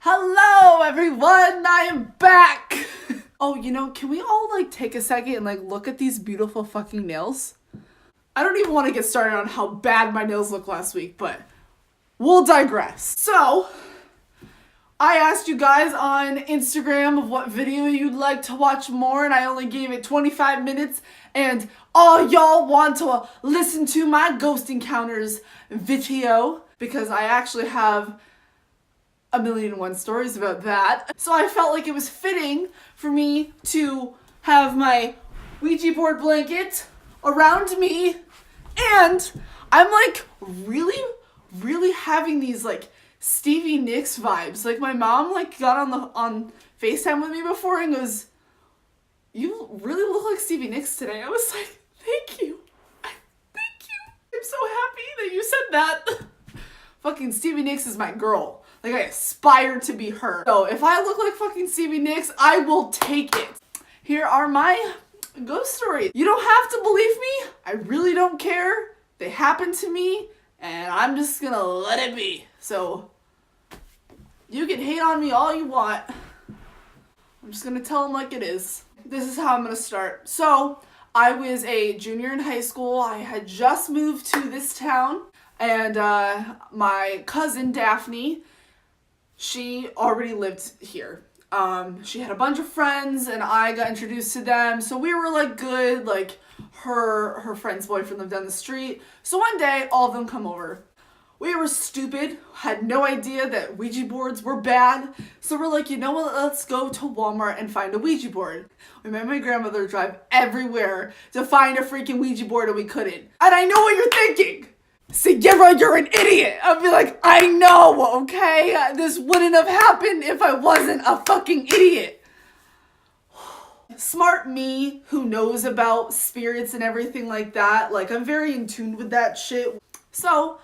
Hello everyone, I am back! Oh, can we all take a second and look at these beautiful fucking nails? I don't even want to get started on how bad my nails looked last week, but we'll digress. So, I asked you guys on Instagram of what video you'd like to watch more, and I only gave it 25 minutes, and all y'all want to listen to my ghost encounters video, because I actually have 1,000,001 stories about that. So I felt like it was fitting for me to have my Ouija board blanket around me, and I'm really having these Stevie Nicks vibes. My mom got on FaceTime with me before and goes, "You really look like Stevie Nicks today." I was like, "Thank you. Thank you. I'm so happy that you said that." Fucking Stevie Nicks is my girl. I aspire to be her. So if I look like fucking Stevie Nicks, I will take it. Here are my ghost stories. You don't have to believe me. I really don't care. They happened to me, and I'm just gonna let it be. So you can hate on me all you want. I'm just gonna tell them like it is. This is how I'm gonna start. So I was a junior in high school. I had just moved to this town, and my cousin Daphne, she already lived here. She had a bunch of friends, and I got introduced to them. So we were good. Her friend's boyfriend lived down the street. So one day, all of them come over. We were stupid, had no idea that Ouija boards were bad. So we're like, you know what, let's go to Walmart and find a Ouija board. We made my grandmother drive everywhere to find a freaking Ouija board, and we couldn't. And I know what you're thinking. Sierra, you're an idiot. I'd be like, I know, okay? This wouldn't have happened if I wasn't a fucking idiot. Smart me, who knows about spirits and everything like that. I'm very in tune with that shit. So,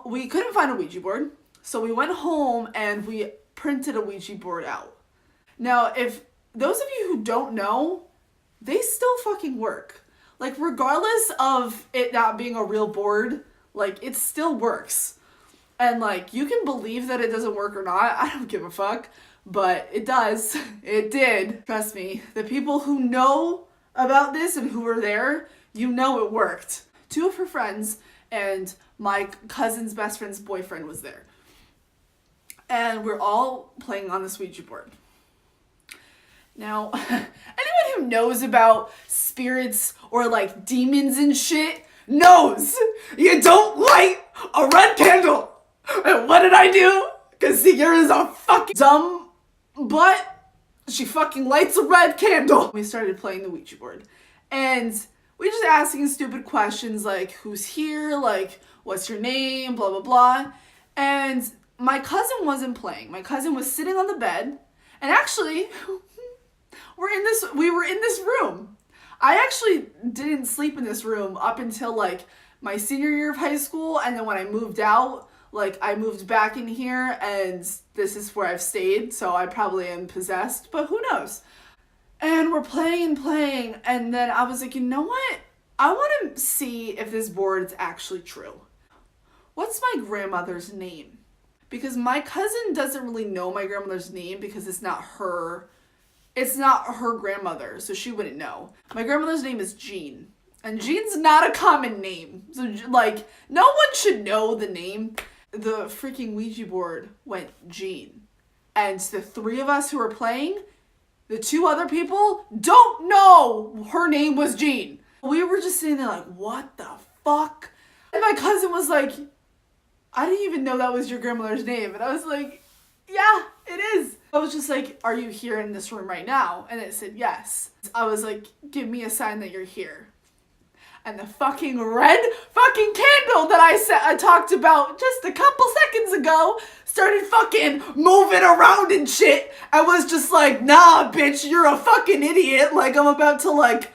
we couldn't find a Ouija board. So we went home and we printed a Ouija board out. Now, if those of you who don't know, they still fucking work. Regardless of it not being a real board, it still works. And, you can believe that it doesn't work or not. I don't give a fuck. But it does. It did. Trust me. The people who know about this and who were there, you know it worked. Two of her friends and my cousin's best friend's boyfriend was there. And we're all playing on this Ouija board. Now, anyone who knows about spirits or demons and shit knows you don't light a red candle. And what did I do? Because Sierra's a fucking dumb butt. She fucking lights a red candle. We started playing the Ouija board. And we just asking stupid questions who's here? What's your name? Blah, blah, blah. And my cousin wasn't playing. My cousin was sitting on the bed. And actually, we were in this room. I actually didn't sleep in this room up until my senior year of high school, and then when I moved out, I moved back in here, and this is where I've stayed, so I probably am possessed, but who knows? And we're playing, and then I was like, you know what? I want to see if this board is actually true. What's my grandmother's name? Because my cousin doesn't really know my grandmother's name because it's not her grandmother, so she wouldn't know. My grandmother's name is Jean. And Jean's not a common name. So, no one should know the name. The freaking Ouija board went Jean. And the three of us who were playing, the two other people, don't know her name was Jean. We were just sitting there what the fuck? And my cousin was like, I didn't even know that was your grandmother's name. And I was like, yeah, it is. I was just like, are you here in this room right now? And it said yes. I was like, give me a sign that you're here. And the fucking red fucking candle that I talked about just a couple seconds ago started fucking moving around and shit. I was just like, nah, bitch, you're a fucking idiot. I'm about to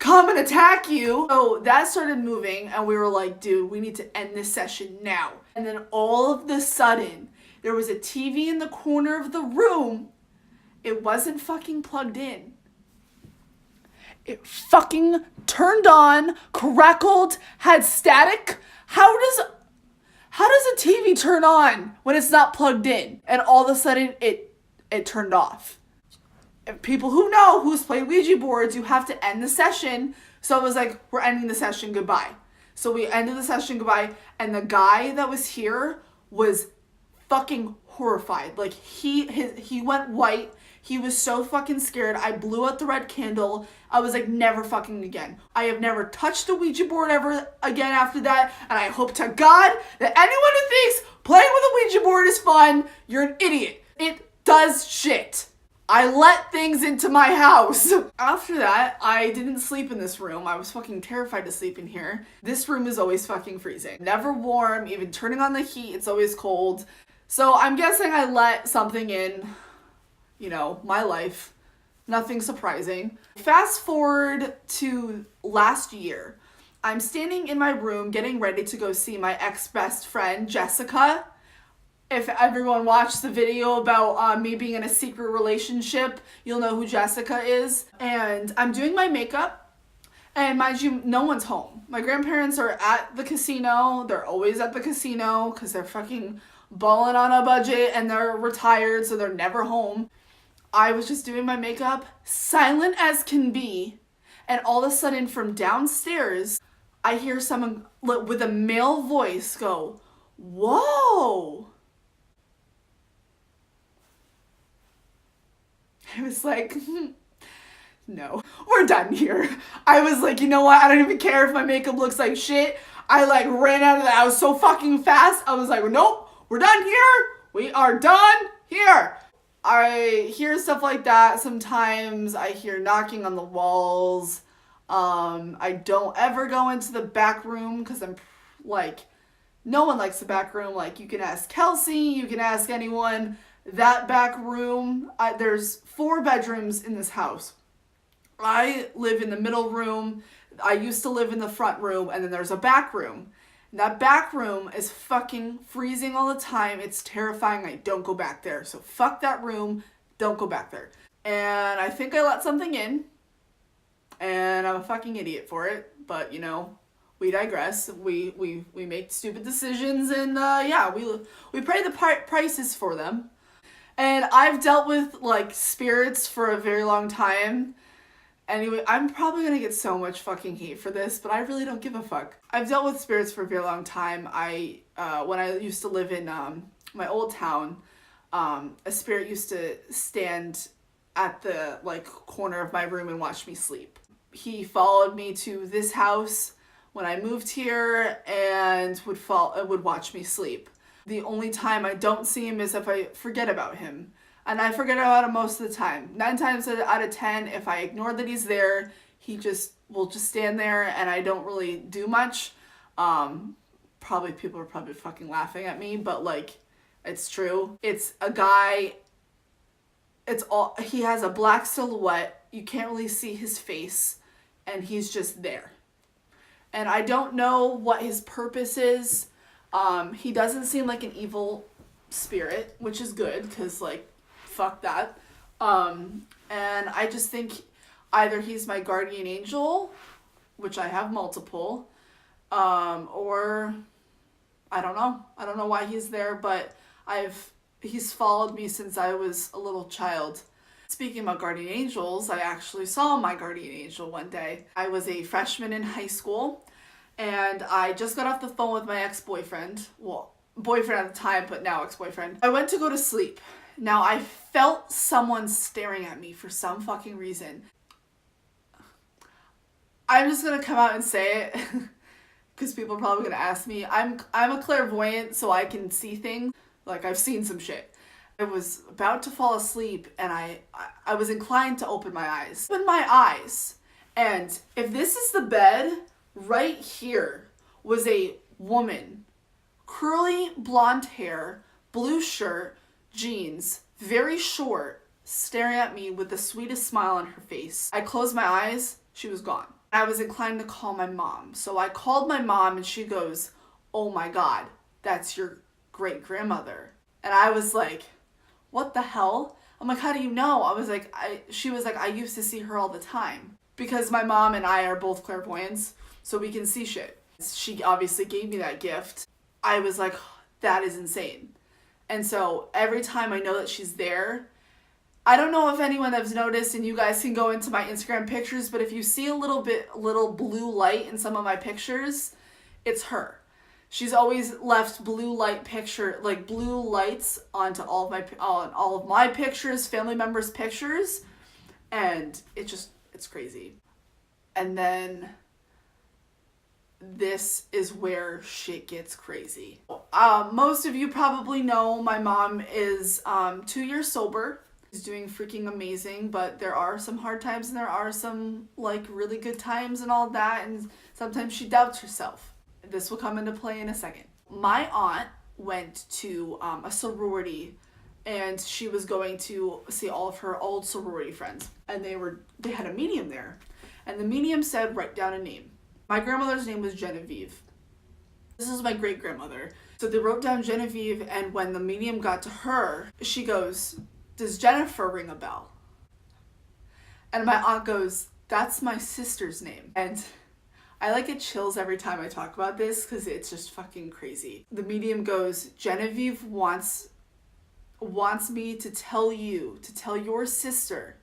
come and attack you. So that started moving, and we were like, dude, we need to end this session now. And then all of the sudden, there was a TV in the corner of the room. It wasn't fucking plugged in. It fucking turned on, crackled, had static. How How does a TV turn on when it's not plugged in? And all of a sudden it turned off. If people who know who's played Ouija boards, you have to end the session. So it was like, we're ending the session, goodbye. So we ended the session, goodbye. And the guy that was here was fucking horrified. Like he went white. He was so fucking scared. I blew out the red candle. I was like, never fucking again. I have never touched a Ouija board ever again after that. And I hope to God that anyone who thinks playing with a Ouija board is fun, you're an idiot. It does shit. I let things into my house. After that, I didn't sleep in this room. I was fucking terrified to sleep in here. This room is always fucking freezing. Never warm. Even turning on the heat, it's always cold. So I'm guessing I let something in, you know, my life. Nothing surprising. Fast forward to last year. I'm standing in my room getting ready to go see my ex-best friend, Jessica. If everyone watched the video about me being in a secret relationship, you'll know who Jessica is. And I'm doing my makeup. And mind you, no one's home. My grandparents are at the casino. They're always at the casino because they're fucking balling on a budget and they're retired, so they're never home. I was just doing my makeup, silent as can be, and all of a sudden from downstairs, I hear someone with a male voice go, "Whoa!" I was like, no, we're done here. I was like, you know what? I don't even care if my makeup looks like shit. I like ran out of the house so fucking fast. I was like, nope, we're done here. We are done here. I hear stuff like that sometimes. I hear knocking on the walls. I don't ever go into the back room because I'm like, no one likes the back room. Like, you can ask Kelsey, you can ask anyone. That back room, there's 4 bedrooms in this house. I live in the middle room. I used to live in the front room, and then there's a back room. And that back room is fucking freezing all the time. It's terrifying. I don't go back there. So fuck that room. Don't go back there. And I think I let something in. And I'm a fucking idiot for it. But, you know, we digress. We make stupid decisions. And, yeah, we pay the prices for them. And I've dealt with, like, spirits for a very long time. Anyway, I'm probably gonna get so much fucking hate for this, but I really don't give a fuck. I've dealt with spirits for a very long time. When I used to live in my old town, a spirit used to stand at the like corner of my room and watch me sleep. He followed me to this house when I moved here and would watch me sleep. The only time I don't see him is if I forget about him. And I forget about him most of the time. 9 times out of 10, if I ignore that he's there, he will just stand there and I don't really do much. People are probably fucking laughing at me, but like, it's true. It's a guy, he has a black silhouette. You can't really see his face and he's just there. And I don't know what his purpose is. He doesn't seem like an evil spirit, which is good because like, fuck that. And I just think either he's my guardian angel, which I have multiple, or I don't know. I don't know why he's there, but he's followed me since I was a little child. Speaking about guardian angels, I actually saw my guardian angel one day. I was a freshman in high school, and I just got off the phone with my ex-boyfriend. Well, boyfriend at the time, but now ex-boyfriend. I went to go to sleep. Now, I felt someone staring at me for some fucking reason. I'm just gonna come out and say it, because people are probably gonna ask me. I'm a clairvoyant, so I can see things. Like, I've seen some shit. I was about to fall asleep, and I was inclined to open my eyes. Open my eyes, and if this is the bed, right here was a woman. Curly blonde hair, blue shirt, jeans, very short, staring at me with the sweetest smile on her face. I closed my eyes, she was gone. I was inclined to call my mom. So I called my mom and she goes, "Oh my God, that's your great-grandmother." And I was like, what the hell? I'm like, how do you know? She was like, I used to see her all the time. Because my mom and I are both clairvoyants, so we can see shit. She obviously gave me that gift. I was like, that is insane. And so every time I know that she's there, I don't know if anyone has noticed, and you guys can go into my Instagram pictures, but if you see a little blue light in some of my pictures, it's her. She's always left blue lights onto all of my pictures, family members' pictures, and it's crazy. And then this is where shit gets crazy. Most of you probably know my mom is 2 years sober. She's doing freaking amazing, but there are some hard times and there are some like really good times and all that, and sometimes she doubts herself. This will come into play in a second. My aunt went to a sorority, and she was going to see all of her old sorority friends, and they had a medium there, and the medium said, write down a name. My grandmother's name was Genevieve. This is my great grandmother. So they wrote down Genevieve, and when the medium got to her, she goes, does Jennifer ring a bell? And my aunt goes, that's my sister's name. And I like get chills every time I talk about this because it's just fucking crazy. The medium goes, Genevieve wants me to tell your sister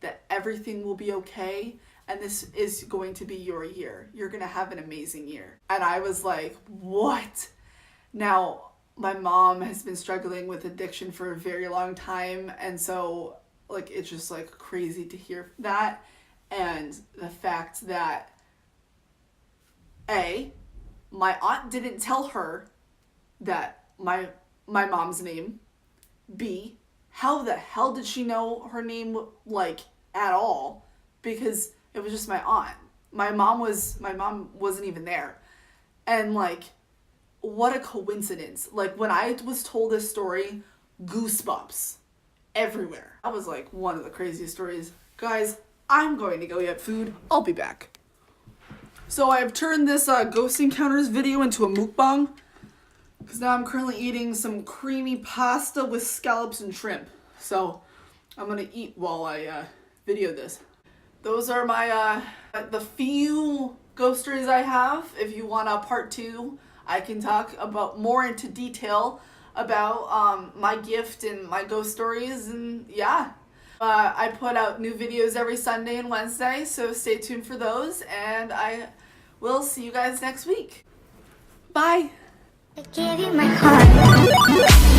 that everything will be okay, and this is going to be your year. You're gonna have an amazing year. And I was like, what? Now, my mom has been struggling with addiction for a very long time, and so like it's just like crazy to hear that, and the fact that my aunt didn't tell her that my mom's name. B, how the hell did she know her name like at all? Because it was just my aunt. My mom wasn't even there. And like, what a coincidence. Like when I was told this story, goosebumps everywhere. That was like one of the craziest stories. Guys, I'm going to go get food. I'll be back. So I've turned this Ghost Encounters video into a mukbang, because now I'm currently eating some creamy pasta with scallops and shrimp. So I'm going to eat while I video this. Those are my the few ghost stories I have. If you want a part 2, I can talk about more into detail about my gift and my ghost stories, and yeah. I put out new videos every Sunday and Wednesday, so stay tuned for those, and I will see you guys next week. Bye! I gave you my heart.